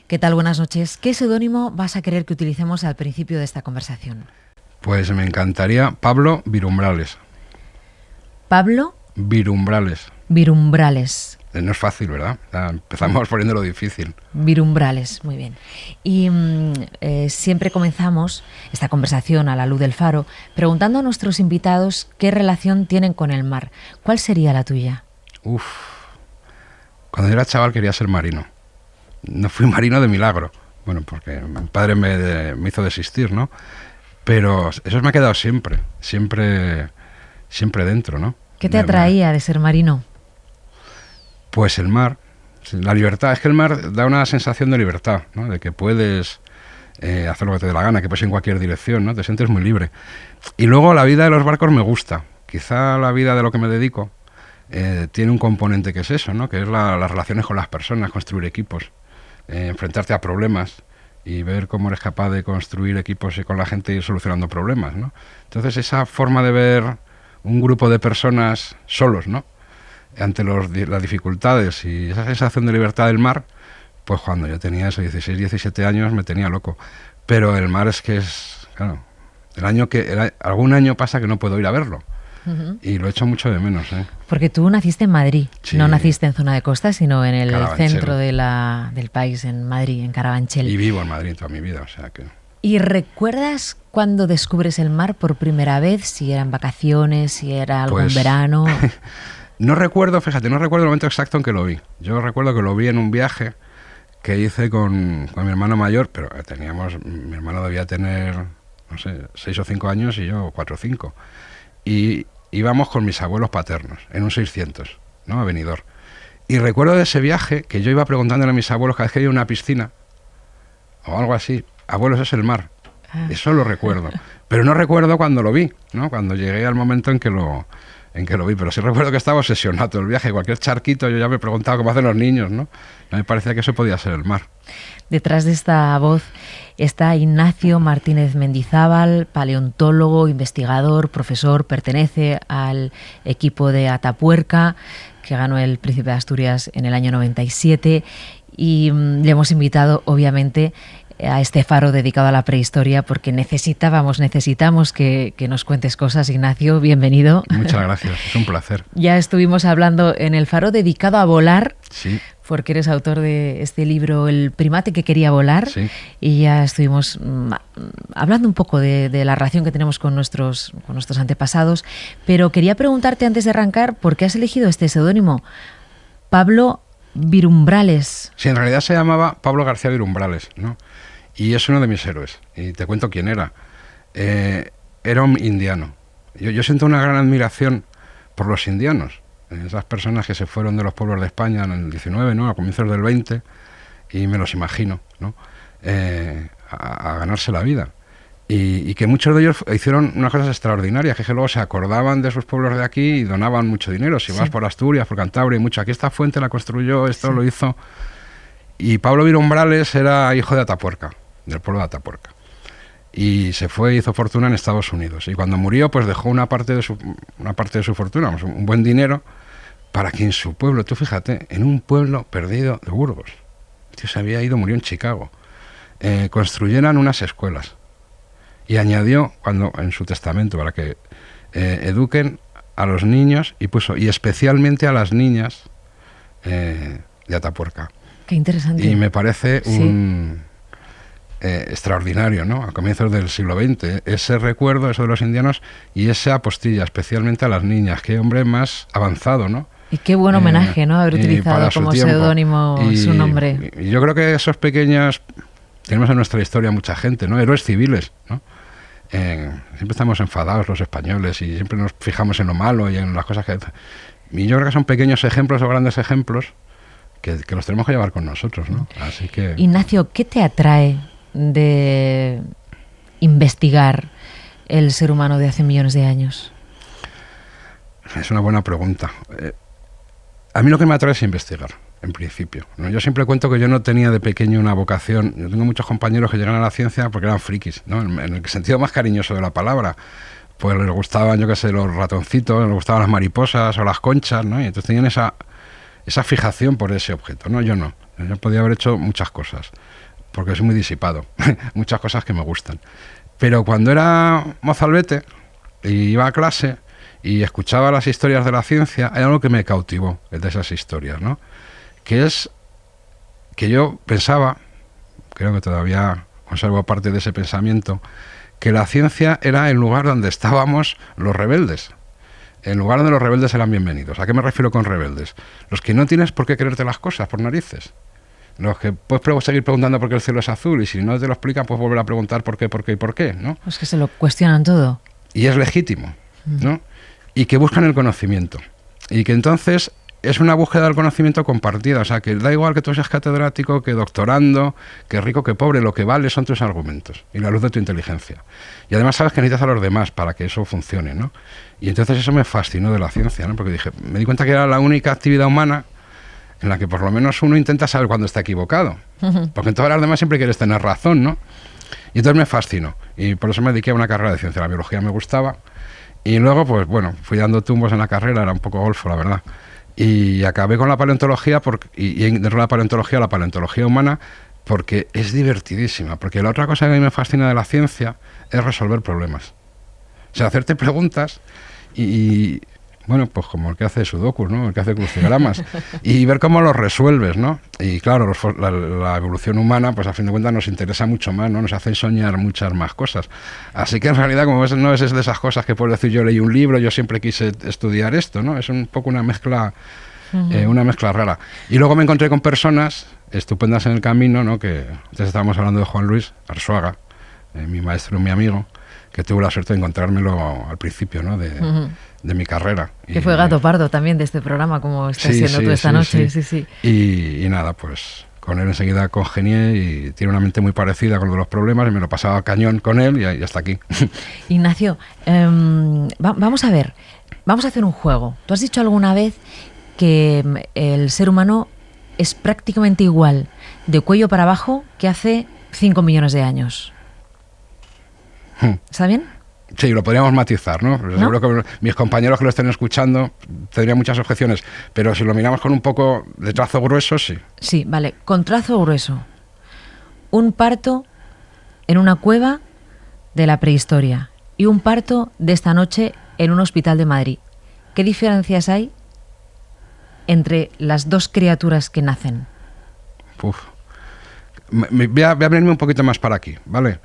¿Qué tal? Buenas noches. ¿Qué seudónimo vas a querer que utilicemos al principio de esta conversación? Pues me encantaría Pablo Virumbrales. Pablo Virumbrales. Virumbrales. No es fácil, ¿verdad? Ya empezamos poniéndolo difícil. Virumbrales, muy bien. Y siempre comenzamos esta conversación a la luz del faro preguntando a nuestros invitados qué relación tienen con el mar. ¿Cuál sería la tuya? Cuando yo era chaval quería ser marino. No fui marino de milagro. Bueno, porque mi padre me hizo desistir, ¿no? Pero eso me ha quedado siempre dentro, ¿no? ¿Qué te atraía de ser marino? Pues el mar, la libertad. Es que el mar da una sensación de libertad, ¿no? De que puedes hacer lo que te dé la gana, que puedes ir en cualquier dirección, ¿no? Te sientes muy libre. Y luego la vida de los barcos me gusta. Quizá la vida de lo que me dedico tiene un componente que es eso, ¿no? Que es las relaciones con las personas, construir equipos, enfrentarte a problemas y ver cómo eres capaz de construir equipos con la gente y ir solucionando problemas, ¿no? Entonces esa forma de ver un grupo de personas solos, ¿no? Ante las dificultades y esa sensación de libertad del mar, pues cuando yo tenía esos 16, 17 años me tenía loco. Pero el mar claro, algún año pasa que no puedo ir a verlo. Y lo echo mucho de menos, ¿eh? Porque tú naciste en Madrid, sí. No naciste en zona de costa, sino en el Carabanchel. Centro del país, en Madrid, en Carabanchel. Y vivo en Madrid toda mi vida, o sea que... ¿Y recuerdas cuando descubres el mar por primera vez? Si eran vacaciones, si era algún verano... No recuerdo el momento exacto en que lo vi. Yo recuerdo que lo vi en un viaje que hice con mi hermano mayor, pero mi hermano debía tener, no sé, 6 o 5 años y yo 4 o 5. Y íbamos con mis abuelos paternos, en un 600, ¿no? A Benidorm. Y recuerdo de ese viaje que yo iba preguntándole a mis abuelos cada vez que había una piscina, o algo así, abuelos, es el mar. Eso lo recuerdo. Pero no recuerdo cuando lo vi, ¿no? Cuando llegué al momento en que lo vi, pero sí recuerdo que estaba obsesionado todo el viaje. Cualquier charquito yo ya me preguntaba cómo hacen los niños, ¿no? No me parecía que eso podía ser el mar. Detrás de esta voz está Ignacio Martínez Mendizábal, paleontólogo, investigador, profesor, pertenece al equipo de Atapuerca, que ganó el Príncipe de Asturias en el año 97, y le hemos invitado, obviamente, a este faro dedicado a la prehistoria porque necesitamos que nos cuentes cosas. Ignacio, bienvenido. Muchas gracias, es un placer. Ya estuvimos hablando en el faro dedicado a volar, sí, porque eres autor de este libro El primate que quería volar, sí. Y ya estuvimos hablando un poco de la relación que tenemos con nuestros antepasados, pero quería preguntarte antes de arrancar, ¿por qué has elegido este seudónimo? Pablo Virumbrales. Sí, en realidad se llamaba Pablo García Virumbrales, ¿no? Y es uno de mis héroes. Y te cuento quién era. Era un indiano. Yo siento una gran admiración por los indianos. Esas personas que se fueron de los pueblos de España en el 19, ¿no? A comienzos del 20, y me los imagino, ¿no? A ganarse la vida. Y que muchos de ellos hicieron unas cosas extraordinarias, que luego se acordaban de sus pueblos de aquí y donaban mucho dinero. Si vas por Asturias, por Cantabria, y mucho. Aquí esta fuente la construyó, esto lo hizo. Y Pablo Virumbrales era hijo de Atapuerca, del pueblo de Atapuerca. Y se fue y hizo fortuna en Estados Unidos. Y cuando murió, pues dejó una parte de su fortuna, un buen dinero, para que en su pueblo, tú fíjate, en un pueblo perdido de Burgos, tío, se había ido, murió en Chicago, construyeran unas escuelas. Y añadió, en su testamento, para que eduquen a los niños, y puso, y especialmente a las niñas de Atapuerca. Qué interesante. Y me parece extraordinario, ¿no? A comienzos del siglo XX, ese recuerdo, eso de los indianos, y esa apostilla, especialmente a las niñas. Qué hombre más avanzado, ¿no? Y qué buen homenaje, ¿no? Haber utilizado como seudónimo su nombre. Y yo creo que esos pequeños... Tenemos en nuestra historia mucha gente, ¿no? Héroes civiles, ¿no? Siempre estamos enfadados los españoles y siempre nos fijamos en lo malo y en las cosas que... Y yo creo que son pequeños ejemplos o grandes ejemplos que los tenemos que llevar con nosotros, ¿no? Así que... Ignacio, ¿qué te atrae de investigar el ser humano de hace millones de años? Es una buena pregunta. A mí lo que me atrae es investigar, en principio, ¿no? Yo siempre cuento que yo no tenía de pequeño una vocación. Yo tengo muchos compañeros que llegan a la ciencia porque eran frikis, ¿no? En el sentido más cariñoso de la palabra. Pues les gustaban, yo qué sé, los ratoncitos, les gustaban las mariposas o las conchas, ¿no? Y entonces tenían esa fijación por ese objeto, ¿no? Yo no. Yo podía haber hecho muchas cosas, porque soy muy disipado, muchas cosas que me gustan. Pero cuando era mozalbete y iba a clase y escuchaba las historias de la ciencia, hay algo que me cautivó de esas historias, ¿no? Que es que yo pensaba, creo que todavía conservo parte de ese pensamiento, que la ciencia era el lugar donde estábamos los rebeldes, el lugar donde los rebeldes eran bienvenidos. ¿A qué me refiero con rebeldes? Los que no tienes por qué creerte las cosas por narices. Los que puedes seguir preguntando por qué el cielo es azul y si no te lo explican, pues volver a preguntar por qué, ¿no? Los que se lo cuestionan todo. Y es legítimo, ¿no? Y que buscan el conocimiento. Y que entonces es una búsqueda del conocimiento compartida. O sea, que da igual que tú seas catedrático, que doctorando, que rico, que pobre, lo que vale son tus argumentos y la luz de tu inteligencia. Y además sabes que necesitas a los demás para que eso funcione, ¿no? Y entonces eso me fascinó de la ciencia, ¿no? Porque me di cuenta que era la única actividad humana en la que por lo menos uno intenta saber cuándo está equivocado. Porque en todas las demás siempre quieres tener razón, ¿no? Y entonces me fascinó. Y por eso me dediqué a una carrera de ciencia. La biología me gustaba. Y luego, pues bueno, fui dando tumbos en la carrera, era un poco golfo, la verdad. Y acabé con la paleontología, y dentro de la paleontología humana, porque es divertidísima. Porque la otra cosa que a mí me fascina de la ciencia es resolver problemas. O sea, hacerte preguntas y bueno, pues como el que hace sudokus, ¿no? El que hace crucigramas. Y ver cómo los resuelves, ¿no? Y claro, la evolución humana, pues a fin de cuentas nos interesa mucho más, ¿no? Nos hacen soñar muchas más cosas. Así que en realidad, como ves, no es de esas cosas que puedes decir, yo leí un libro, yo siempre quise estudiar esto, ¿no? Es un poco una mezcla rara. Y luego me encontré con personas estupendas en el camino, ¿no? Que antes estábamos hablando de Juan Luis Arzuaga, mi maestro y mi amigo, que tuve la suerte de encontrármelo al principio, ¿no? De mi carrera. Que fue gato pardo también de este programa, como estás siendo tú esta noche. Sí. Y nada, pues con él enseguida congenié y tiene una mente muy parecida con lo de los problemas y me lo pasaba cañón con él y hasta aquí. Ignacio, vamos a ver, vamos a hacer un juego. Tú has dicho alguna vez que el ser humano es prácticamente igual de cuello para abajo que hace 5 millones de años. ¿Está bien? Sí, lo podríamos matizar, ¿no? Seguro que mis compañeros que lo estén escuchando tendrían muchas objeciones, pero si lo miramos con un poco de trazo grueso, sí. Sí, vale, con trazo grueso. Un parto en una cueva de la prehistoria y un parto de esta noche en un hospital de Madrid. ¿Qué diferencias hay entre las dos criaturas que nacen? Voy a venirme un poquito más para aquí, ¿vale?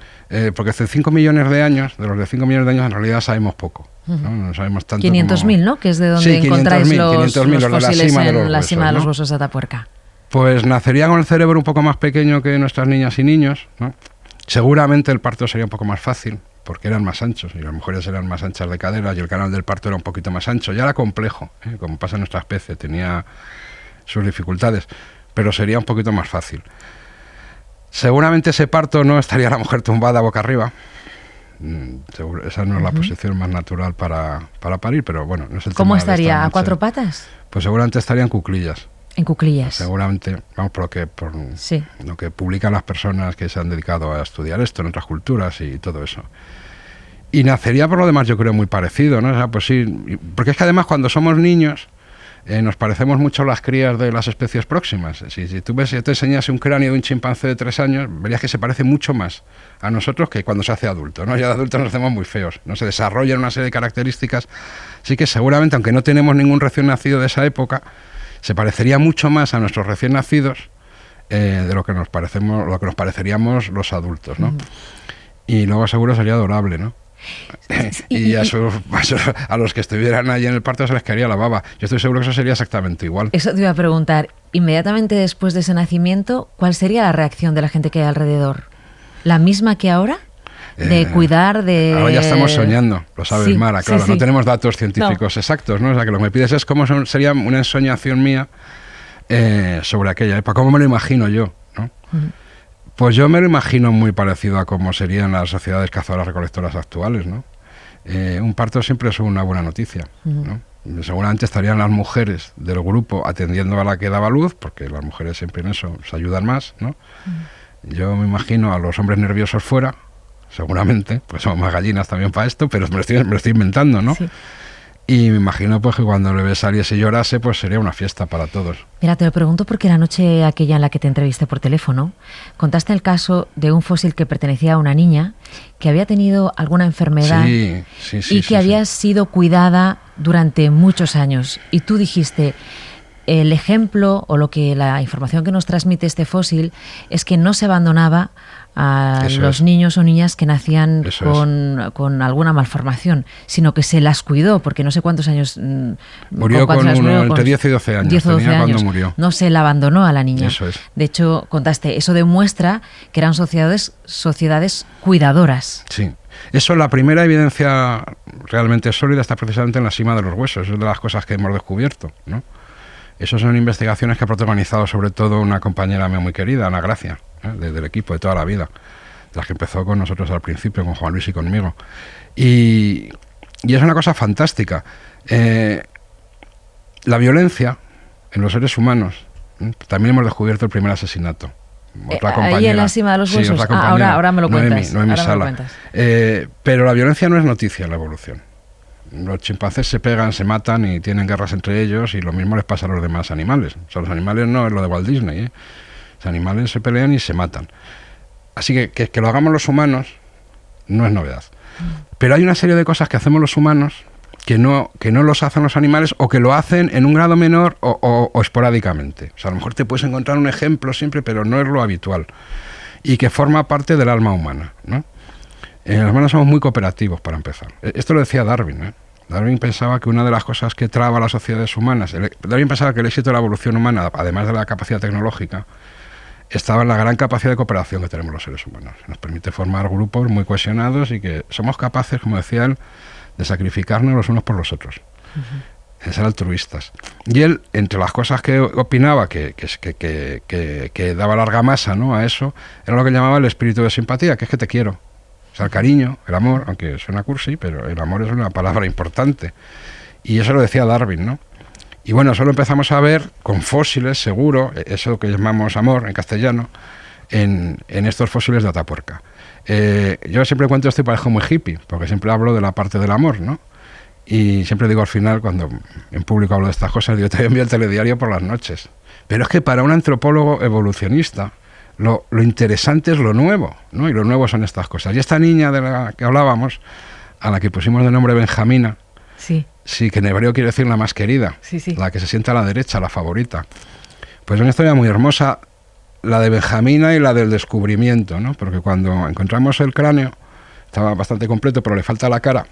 Porque hace 5 millones de años, de los de 5 millones de años, en realidad sabemos poco. No sabemos tanto 500.000, ¿no? Que es de donde encontráis los fósiles en la cima de los huesos de Atapuerca. Pues nacería con el cerebro un poco más pequeño que nuestras niñas y niños, ¿no? Seguramente el parto sería un poco más fácil, porque eran más anchos, y las mujeres eran más anchas de cadera, y el canal del parto era un poquito más ancho. Ya era complejo, como pasa en nuestra especie, tenía sus dificultades, pero sería un poquito más fácil. Seguramente ese parto no estaría la mujer tumbada boca arriba. Esa no es la posición más natural para parir, pero bueno, no es el tema. ¿Cómo estaría? ¿A 4 patas? Pues seguramente estaría en cuclillas. En cuclillas. Seguramente, vamos, por lo que publican las personas que se han dedicado a estudiar esto en otras culturas y todo eso. Y nacería por lo demás, yo creo, muy parecido, ¿no? O sea, pues sí, porque es que además cuando somos niños nos parecemos mucho a las crías de las especies próximas. Si tú ves, si te enseñas un cráneo de un chimpancé de 3 años, verías que se parece mucho más a nosotros que cuando se hace adulto, ¿no? Ya de adultos nos hacemos muy feos, ¿no? Se desarrollan una serie de características. Así que seguramente, aunque no tenemos ningún recién nacido de esa época, se parecería mucho más a nuestros recién nacidos de lo que nos pareceríamos los adultos, ¿no? Y luego seguro sería adorable, ¿no? Y a los que estuvieran allí en el parto se les caería la baba. Yo estoy seguro que eso sería exactamente igual. Eso te iba a preguntar. Inmediatamente después de ese nacimiento, ¿cuál sería la reacción de la gente que hay alrededor? ¿La misma que ahora? De cuidar, de... Ahora ya estamos soñando, lo sabes, Mara, claro. Sí. No tenemos datos científicos exactos, ¿no? O sea, que lo que me pides es cómo sería una ensoñación mía sobre aquella época. ¿Cómo me lo imagino yo, no? Pues yo me lo imagino muy parecido a cómo serían las sociedades cazadoras-recolectoras actuales, ¿no? Un parto siempre es una buena noticia, ¿no? Seguramente estarían las mujeres del grupo atendiendo a la que daba luz, porque las mujeres siempre en eso se ayudan más, ¿no? Yo me imagino a los hombres nerviosos fuera, seguramente, pues somos más gallinas también para esto, pero me lo estoy inventando, ¿no? Sí. Y me imagino pues que cuando le saliese y llorase, pues sería una fiesta para todos. Mira, te lo pregunto porque la noche aquella en la que te entrevisté por teléfono, contaste el caso de un fósil que pertenecía a una niña que había tenido alguna enfermedad y que había sido cuidada durante muchos años. Y tú dijiste, el ejemplo o la información que nos transmite este fósil es que no se abandonaba a los niños o niñas que nacían con alguna malformación, sino que se las cuidó, porque no sé cuántos años... Murió entre 10 y 12 años, 10 o 12 tenía años. Cuando murió. No se la abandonó a la niña. Eso es. De hecho, contaste, eso demuestra que eran sociedades cuidadoras. Sí. Eso, la primera evidencia realmente sólida está precisamente en la cima de los huesos. Es de las cosas que hemos descubierto, ¿no? Esas son investigaciones que ha protagonizado sobre todo una compañera mía muy querida, Ana Gracia, del equipo de toda la vida, de las que empezó con nosotros al principio, con Juan Luis y conmigo. Y es una cosa fantástica. La violencia en los seres humanos, también hemos descubierto el primer asesinato. Otra compañera, ahí en la cima de los huesos. Sí, ahora me lo cuentas. No en mi sala. Pero la violencia no es noticia en la evolución. Los chimpancés se pegan, se matan y tienen guerras entre ellos, y lo mismo les pasa a los demás animales. O sea, los animales no es lo de Walt Disney, ¿eh? Los animales se pelean y se matan. Así que lo hagamos los humanos no es novedad. Pero hay una serie de cosas que hacemos los humanos que no los hacen los animales, o que lo hacen en un grado menor o esporádicamente. O sea, a lo mejor te puedes encontrar un ejemplo siempre, pero no es lo habitual. Y que forma parte del alma humana, ¿no? Los humanos somos muy cooperativos, para empezar. Esto lo decía Darwin, ¿eh? Darwin pensaba que una de las cosas que traba a las sociedades humanas... Darwin pensaba que el éxito de la evolución humana, además de la capacidad tecnológica, estaba en la gran capacidad de cooperación que tenemos los seres humanos. Nos permite formar grupos muy cohesionados y que somos capaces, como decía él, de sacrificarnos los unos por los otros. De ser altruistas. Y él, entre las cosas que opinaba que daba larga masa, ¿no?, a eso, era lo que llamaba el espíritu de simpatía, que es que te quiero. O sea, el cariño, el amor, aunque suena cursi, pero el amor es una palabra importante. Y eso lo decía Darwin, ¿no? Y bueno, eso lo empezamos a ver con fósiles, seguro, eso que llamamos amor en castellano, en estos fósiles de Atapuerca. Yo siempre cuento esto y parezco muy hippie, porque siempre hablo de la parte del amor, ¿no? Y siempre digo al final, cuando en público hablo de estas cosas, digo, te envío el telediario por las noches. Pero es que para un antropólogo evolucionista, lo interesante es lo nuevo, ¿no? Y lo nuevo son estas cosas. Y esta niña de la que hablábamos, a la que pusimos de nombre Benjamina, sí, que en hebreo quiere decir la más querida, la que se sienta a la derecha, la favorita. Pues es una historia muy hermosa, la de Benjamina y la del descubrimiento, ¿no? Porque cuando encontramos el cráneo, estaba bastante completo, pero le falta la cara,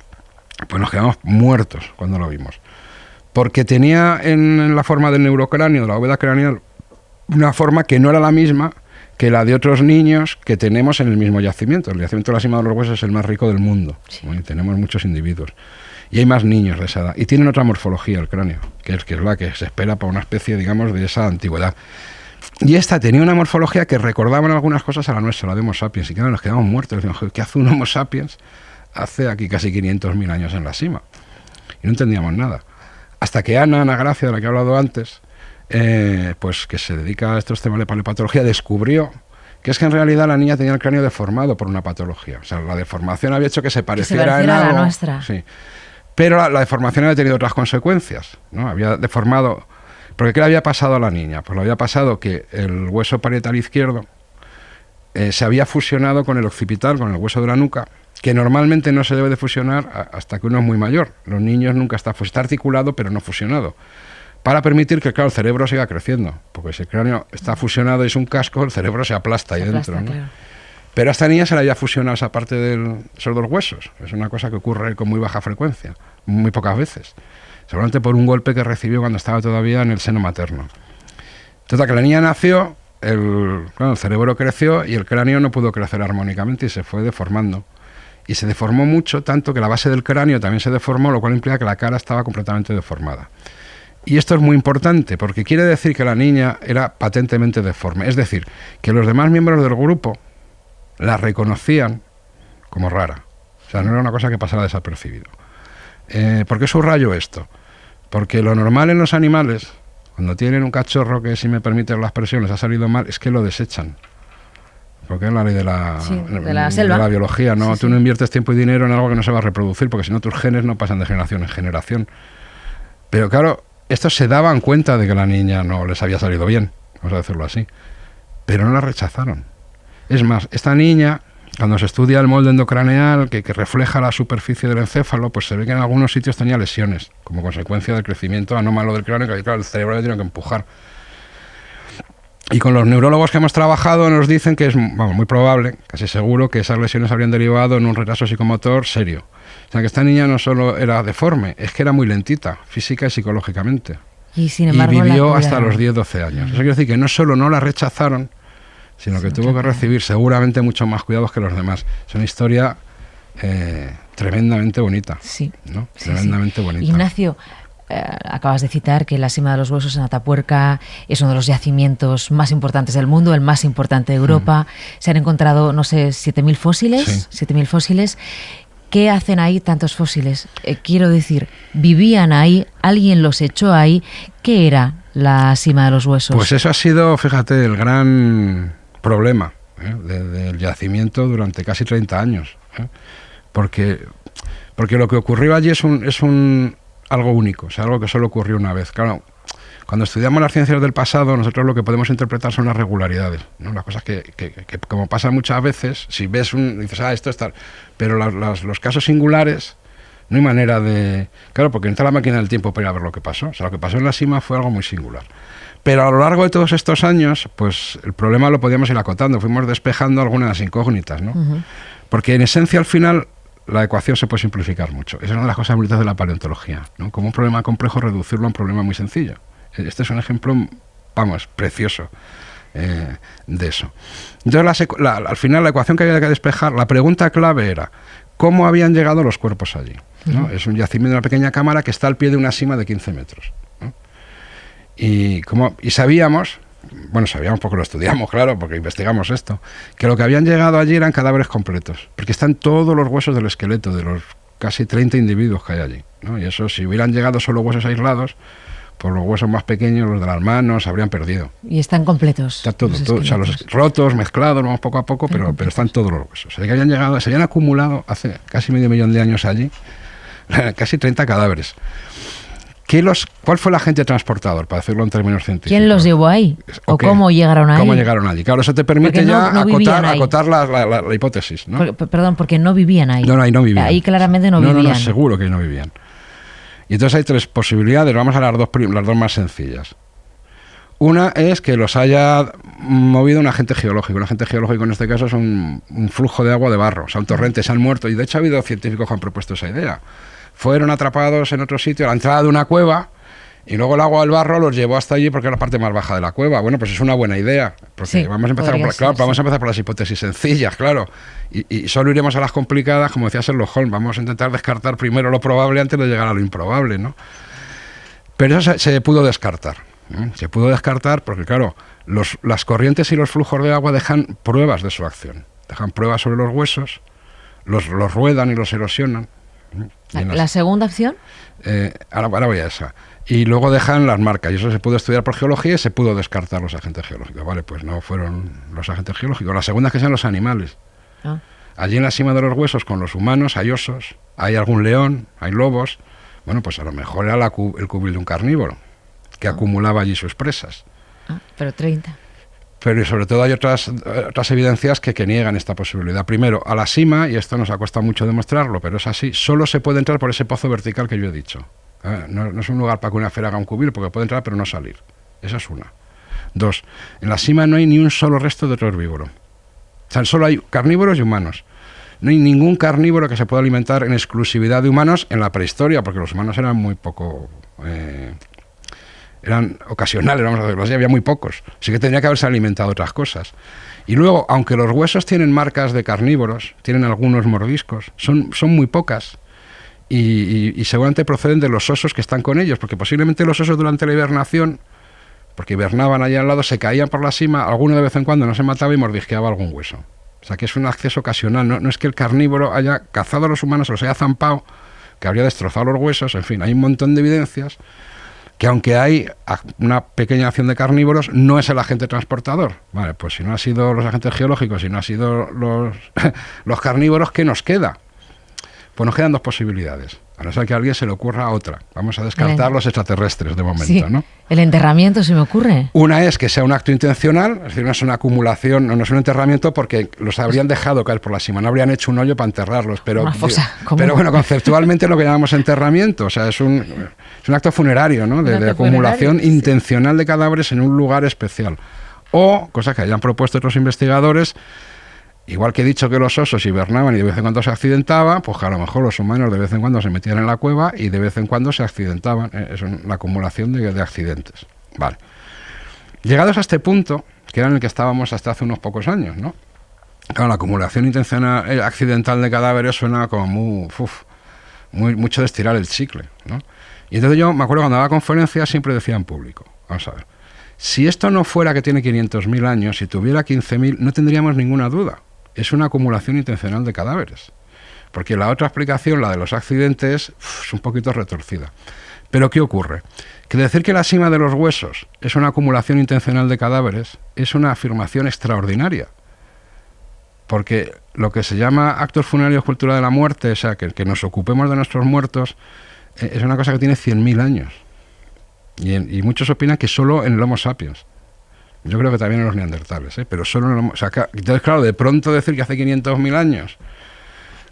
pues nos quedamos muertos cuando lo vimos. Porque tenía en la forma del neurocráneo, de la bóveda craneal, una forma que no era la misma que la de otros niños que tenemos en el mismo yacimiento. El yacimiento de la cima de los huesos es el más rico del mundo. ¿No? Y tenemos muchos individuos. Y hay más niños de esa edad. Y tienen otra morfología el cráneo, que es la que se espera para una especie, digamos, de esa antigüedad. Y esta tenía una morfología que recordaba en algunas cosas a la nuestra, la de Homo sapiens. Y claro, nos quedamos muertos. Decimos, ¿qué hace un Homo sapiens? Hace aquí casi 500.000 años en la cima. Y no entendíamos nada. Hasta que Ana Gracia, de la que he hablado antes, pues que se dedica a estos temas de paleopatología, descubrió que es que en realidad la niña tenía el cráneo deformado por una patología. O sea, la deformación había hecho que se pareciera en algo, a la nuestra. Sí. Pero la deformación había tenido otras consecuencias, ¿no? Había deformado... Porque ¿qué le había pasado a la niña? Pues le había pasado que el hueso parietal izquierdo se había fusionado con el occipital, con el hueso de la nuca, que normalmente no se debe de fusionar hasta que uno es muy mayor. Los niños nunca está articulado, pero no fusionado, para permitir que, claro, el cerebro siga creciendo, porque si el cráneo está fusionado y es un casco, el cerebro se aplasta ahí dentro, ¿no? Claro. Pero a esta niña se le había fusionado esa parte de esos dos huesos. Es una cosa que ocurre con muy baja frecuencia, muy pocas veces, seguramente por un golpe que recibió cuando estaba todavía en el seno materno. Entonces, que la niña nació, el cerebro creció y el cráneo no pudo crecer armónicamente y se fue deformando. Y se deformó mucho, tanto que la base del cráneo también se deformó, lo cual implica que la cara estaba completamente deformada. Y esto es muy importante, porque quiere decir que la niña era patentemente deforme. Es decir, que los demás miembros del grupo la reconocían como rara. O sea, no era una cosa que pasara desapercibido. ¿Por qué subrayo esto? Porque lo normal en los animales, cuando tienen un cachorro que, si me permiten la expresión, les ha salido mal, es que lo desechan. porque es la ley de la selva. De la biología, ¿no? Sí, Tú no inviertes tiempo y dinero en algo que no se va a reproducir, porque si no tus genes no pasan de generación en generación. Pero claro, estos se daban cuenta de que la niña no les había salido bien, vamos a decirlo así, pero no la rechazaron. Es más, esta niña, cuando se estudia el molde endocraneal que refleja la superficie del encéfalo, pues se ve que en algunos sitios tenía lesiones, como consecuencia del crecimiento anómalo del cráneo, que claro, el cerebro le tiene que empujar. Y con los neurólogos que hemos trabajado nos dicen que es muy probable, casi seguro, que esas lesiones habrían derivado en un retraso psicomotor serio. O sea, que esta niña no solo era deforme, es que era muy lentita, física y psicológicamente. Y sin embargo vivió hasta los 10-12 años. Eso quiere decir que no solo no la rechazaron, sino que tuvo que recibir seguramente muchos más cuidados que los demás. Es una historia tremendamente bonita. Sí. ¿No? Tremendamente bonita. Ignacio, acabas de citar que la Sima de los Huesos en Atapuerca es uno de los yacimientos más importantes del mundo, el más importante de Europa. Se han encontrado, no sé, 7.000 fósiles. Sí. 7.000 fósiles. ¿Qué hacen ahí tantos fósiles? Quiero decir, ¿vivían ahí? ¿Alguien los echó ahí? ¿Qué era la Sima de los Huesos? Pues eso ha sido, fíjate, el gran problema del yacimiento durante casi 30 años. Porque lo que ocurrió allí es algo único, o sea, algo que solo ocurrió una vez. Claro, cuando estudiamos las ciencias del pasado, nosotros lo que podemos interpretar son las regularidades, ¿no? Las cosas que como pasa muchas veces, si ves dices, esto es tal, pero los casos singulares, no hay manera de... Claro, porque entra la máquina del tiempo para ir a ver lo que pasó. O sea, lo que pasó en la Sima fue algo muy singular. Pero a lo largo de todos estos años, pues el problema lo podíamos ir acotando, fuimos despejando algunas incógnitas, ¿no? Porque en esencia, al final, la ecuación se puede simplificar mucho. Esa es una de las cosas bonitas de la paleontología, ¿no? Como un problema complejo, reducirlo a un problema muy sencillo. Este es un ejemplo, precioso de eso. Entonces, al final, la ecuación que había que despejar, la pregunta clave era, ¿cómo habían llegado los cuerpos allí? ¿No? Es un yacimiento de una pequeña cámara que está al pie de una sima de 15 metros. ¿No? Y sabíamos porque lo estudiamos, claro, porque investigamos esto, que lo que habían llegado allí eran cadáveres completos, porque están todos los huesos del esqueleto de los casi 30 individuos que hay allí, ¿no? Y eso, si hubieran llegado solo huesos aislados, pues los huesos más pequeños, los de las manos, se habrían perdido. Y están completos. Está todo, o sea, los rotos, mezclados, vamos poco a poco, pero están todos los huesos. O sea, que habían llegado, se habían acumulado hace casi 500.000 de años allí, casi 30 cadáveres. ¿Cuál fue el agente transportador, para decirlo en términos científicos? ¿Quién los llevó ahí? ¿O cómo llegaron ahí? ¿Cómo llegaron allí? Claro, eso te permite acotar la hipótesis, ¿no? Perdón, porque no vivían ahí. No, ahí no vivían. Ahí claramente no vivían. No, seguro que ahí no vivían. Y entonces hay tres posibilidades, vamos a las dos más sencillas. Una es que los haya movido un agente geológico. Un agente geológico en este caso es un flujo de agua de barro, o sea, un torrente, se han muerto. Y de hecho ha habido científicos que han propuesto esa idea. Fueron atrapados en otro sitio, a la entrada de una cueva, y luego el agua del barro los llevó hasta allí porque era la parte más baja de la cueva. Bueno, pues es una buena idea, porque sí, vamos a empezar por las hipótesis sencillas, claro, y solo iremos a las complicadas, como decía Sherlock Holmes. Vamos a intentar descartar primero lo probable antes de llegar a lo improbable, ¿no? Pero eso se pudo descartar, ¿no? Se pudo descartar porque, claro, las corrientes y los flujos de agua dejan pruebas de su acción, dejan pruebas sobre los huesos, los ruedan y los erosionan. ¿La segunda opción? Ahora voy a esa. Y luego dejan las marcas, y eso se pudo estudiar por geología y se pudo descartar los agentes geológicos. Vale, pues no fueron los agentes geológicos. La segunda es que sean los animales. Allí en la Sima de los Huesos, con los humanos, hay osos, hay algún león, hay lobos. Bueno, pues a lo mejor era el cubil de un carnívoro que acumulaba allí sus presas. Pero 30. Pero sobre todo hay otras evidencias que niegan esta posibilidad. Primero, a la Sima, y esto nos ha costado mucho demostrarlo, pero es así, solo se puede entrar por ese pozo vertical que yo he dicho. No es un lugar para que una esfera haga un cubil, porque puede entrar pero no salir. Esa es una. Dos, en la Sima no hay ni un solo resto de otro herbívoro. O sea, solo hay carnívoros y humanos. No hay ningún carnívoro que se pueda alimentar en exclusividad de humanos en la prehistoria, porque los humanos eran muy poco... eran ocasionales, vamos a decirlo así, había muy pocos. Así que tendría que haberse alimentado otras cosas. Y luego, aunque los huesos tienen marcas de carnívoros, tienen algunos mordiscos, son muy pocas. Y seguramente proceden de los osos que están con ellos, porque posiblemente los osos durante la hibernación, porque hibernaban allá al lado, se caían por la Sima, alguno de vez en cuando no se mataba y mordisqueaba algún hueso. O sea que es un acceso ocasional, no es que el carnívoro haya cazado a los humanos, se los haya zampado, que habría destrozado los huesos, en fin, hay un montón de evidencias que aunque hay una pequeña acción de carnívoros, no es el agente transportador. Vale, pues si no ha sido los agentes geológicos, si no ha sido los carnívoros, ¿qué nos queda? Pues nos quedan dos posibilidades, a no ser que a alguien se le ocurra otra. Vamos a descartar los extraterrestres de momento, sí, ¿no? El enterramiento se me ocurre. Una es que sea un acto intencional, es decir, no es una acumulación, no es un enterramiento porque los habrían dejado caer por la cima, no habrían hecho un hoyo para enterrarlos, pero, una fosa, pero bueno, conceptualmente es lo que llamamos enterramiento, o sea, es un acto funerario, ¿no? De acumulación intencional de cadáveres en un lugar especial. O, cosas que hayan propuesto otros investigadores, igual que he dicho que los osos hibernaban y de vez en cuando se accidentaban, pues que a lo mejor los humanos de vez en cuando se metían en la cueva y de vez en cuando se accidentaban. Es una acumulación de accidentes. Vale. Llegados a este punto, que era en el que estábamos hasta hace unos pocos años, ¿no? Claro, la acumulación intencional, accidental de cadáveres suena como mucho de estirar el chicle, ¿no? Y entonces yo me acuerdo cuando daba conferencias siempre decía en público, vamos a ver, si esto no fuera que tiene 500.000 años, si tuviera 15.000, no tendríamos ninguna duda. Es una acumulación intencional de cadáveres. Porque la otra explicación, la de los accidentes, es un poquito retorcida. Pero ¿qué ocurre? Que decir que la sima de los huesos es una acumulación intencional de cadáveres es una afirmación extraordinaria. Porque lo que se llama actos funerarios, cultura de la muerte, o sea, que nos ocupemos de nuestros muertos, es una cosa que tiene 100.000 años. Y muchos opinan que solo en el Homo sapiens. Yo creo que también en los neandertales, pero solo en el Homo... O sea, entonces, claro, de pronto decir que hace 500.000 años...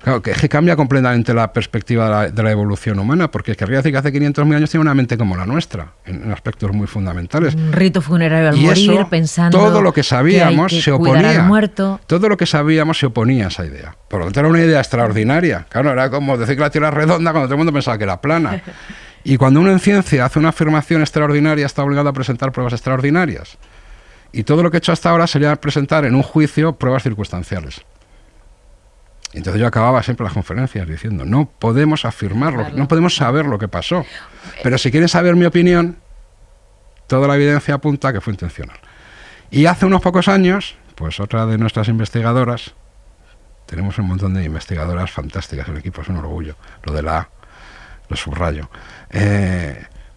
Claro, que cambia completamente la perspectiva de la evolución humana, porque querría decir que hace 500.000 años tiene una mente como la nuestra, en aspectos muy fundamentales. Un rito funerario al morir, eso, pensando todo lo que sabíamos que hay que se oponía. Al muerto. Todo lo que sabíamos se oponía a esa idea. Por lo tanto, era una idea extraordinaria. Claro, era como decir que la Tierra es redonda cuando todo el mundo pensaba que era plana. Y cuando uno en ciencia hace una afirmación extraordinaria, está obligado a presentar pruebas extraordinarias. Y todo lo que he hecho hasta ahora sería presentar en un juicio pruebas circunstanciales. Entonces yo acababa siempre las conferencias diciendo, no podemos afirmarlo, no podemos saber lo que pasó. Pero si quieren saber mi opinión, toda la evidencia apunta a que fue intencional. Y hace unos pocos años, pues otra de nuestras investigadoras, tenemos un montón de investigadoras fantásticas, el equipo es un orgullo, lo de la A, lo subrayo,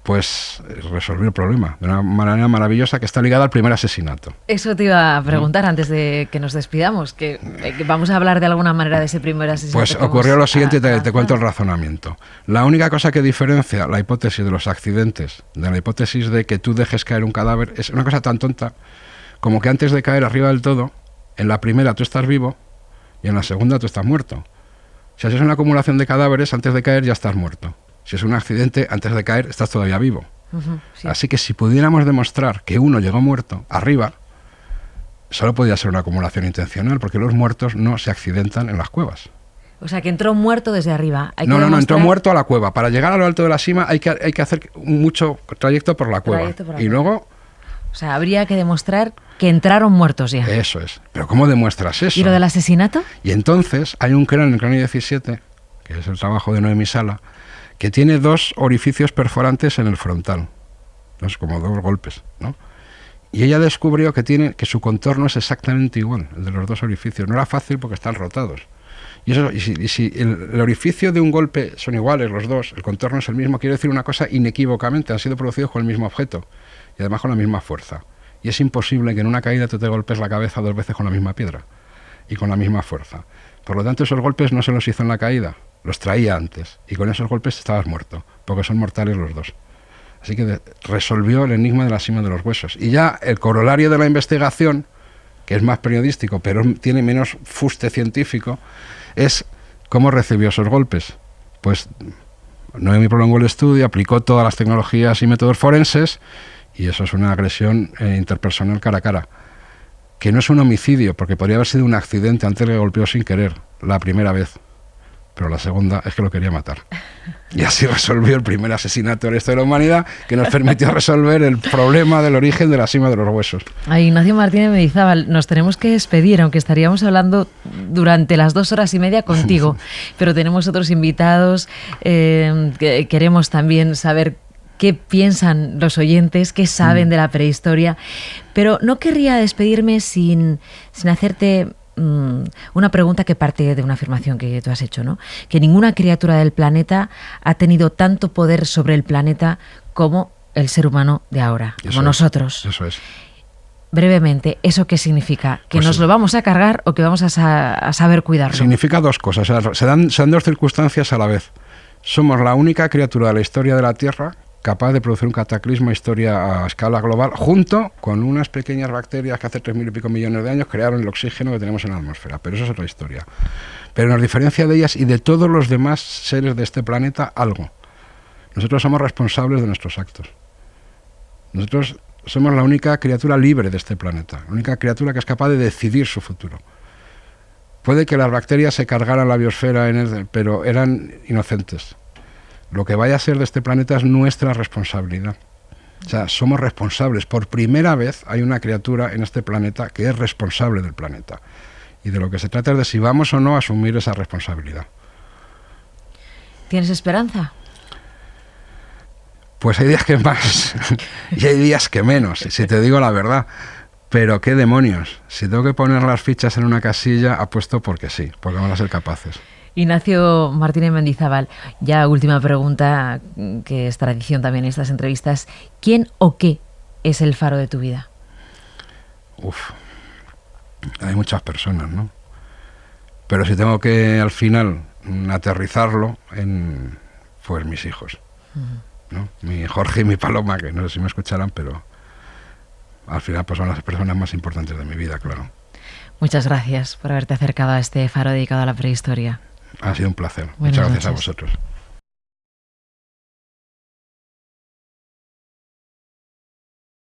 pues resolvió el problema de una manera maravillosa que está ligada al primer asesinato. Eso te iba a preguntar antes de que nos despidamos, que vamos a hablar de alguna manera de ese primer asesinato. Pues ocurrió lo siguiente, te cuento el razonamiento. La única cosa que diferencia la hipótesis de los accidentes de la hipótesis de que tú dejes caer un cadáver es una cosa tan tonta como que antes de caer arriba del todo, en la primera tú estás vivo y en la segunda tú estás muerto. O sea, si es una acumulación de cadáveres, antes de caer ya estás muerto. Si es un accidente, antes de caer estás todavía vivo. Sí. Así que si pudiéramos demostrar que uno llegó muerto arriba, solo podía ser una acumulación intencional, porque los muertos no se accidentan en las cuevas. O sea, que entró muerto desde arriba. No, entró muerto a la cueva. Para llegar a lo alto de la cima hay que hacer mucho trayecto por la cueva. Y luego... O sea, habría que demostrar que entraron muertos ya. Eso es. Pero ¿cómo demuestras eso? ¿Y lo del asesinato? Y entonces hay un cráneo, el cráneo 17, que es el trabajo de Noemi Sala, que tiene 2 orificios perforantes en el frontal, ¿no? Es como 2 golpes, ¿no? Y ella descubrió que su contorno es exactamente igual, el de los 2 orificios. No era fácil porque están rotados. Y si el orificio de un golpe son iguales los 2, el contorno es el mismo, quiere decir una cosa inequívocamente, han sido producidos con el mismo objeto y además con la misma fuerza. Y es imposible que en una caída tú te golpes la cabeza 2 veces con la misma piedra y con la misma fuerza. Por lo tanto, esos golpes no se los hizo en la caída, los traía antes, y con esos golpes estabas muerto, porque son mortales los 2. Así que resolvió el enigma de la sima de los huesos. Y ya el corolario de la investigación, que es más periodístico, pero tiene menos fuste científico, es cómo recibió esos golpes. Pues Noemi prolongó el estudio, aplicó todas las tecnologías y métodos forenses, y eso es una agresión interpersonal cara a cara, que no es un homicidio, porque podría haber sido un accidente, antes le golpeó sin querer, la primera vez. Pero la segunda es que lo quería matar. Y así resolvió el primer asesinato de la historia de la humanidad, que nos permitió resolver el problema del origen de la sima de los huesos. A Ignacio Martínez Mendizábal, nos tenemos que despedir, aunque estaríamos hablando durante las 2 horas y media contigo. Pero tenemos otros invitados, que queremos también saber qué piensan los oyentes, qué saben de la prehistoria. Pero no querría despedirme sin hacerte... una pregunta que parte de una afirmación que tú has hecho, ¿no? Que ninguna criatura del planeta ha tenido tanto poder sobre el planeta como el ser humano de ahora, como nosotros. Eso es. Brevemente, ¿eso qué significa? ¿Que Pues nos lo vamos a cargar o que vamos a saber cuidarlo? Significa dos cosas. O sea, se dan dos circunstancias a la vez. Somos la única criatura de la historia de la Tierra capaz de producir un cataclismo historia a escala global, junto con unas pequeñas bacterias que hace 3.000 y pico millones de años crearon el oxígeno que tenemos en la atmósfera. Pero eso es otra historia. Pero nos diferencia de ellas y de todos los demás seres de este planeta algo. Nosotros somos responsables de nuestros actos. Nosotros somos la única criatura libre de este planeta, la única criatura que es capaz de decidir su futuro. Puede que las bacterias se cargaran la biosfera, pero eran inocentes. Lo que vaya a ser de este planeta es nuestra responsabilidad. O sea, somos responsables. Por primera vez hay una criatura en este planeta que es responsable del planeta. Y de lo que se trata es de si vamos o no a asumir esa responsabilidad. ¿Tienes esperanza? Pues hay días que más y hay días que menos, si te digo la verdad. Pero qué demonios, si tengo que poner las fichas en una casilla, apuesto porque sí, porque vamos a ser capaces. Ignacio Martínez Mendizábal, ya última pregunta, que es tradición también en estas entrevistas. ¿Quién o qué es el faro de tu vida? Hay muchas personas, ¿no? Pero si tengo que al final aterrizarlo en, pues mis hijos, ¿no? Mi Jorge y mi Paloma, que no sé si me escucharán, pero al final pues son las personas más importantes de mi vida, claro. Muchas gracias por haberte acercado a este faro dedicado a la prehistoria. Ha sido un placer. Buenas Muchas gracias noches. a vosotros.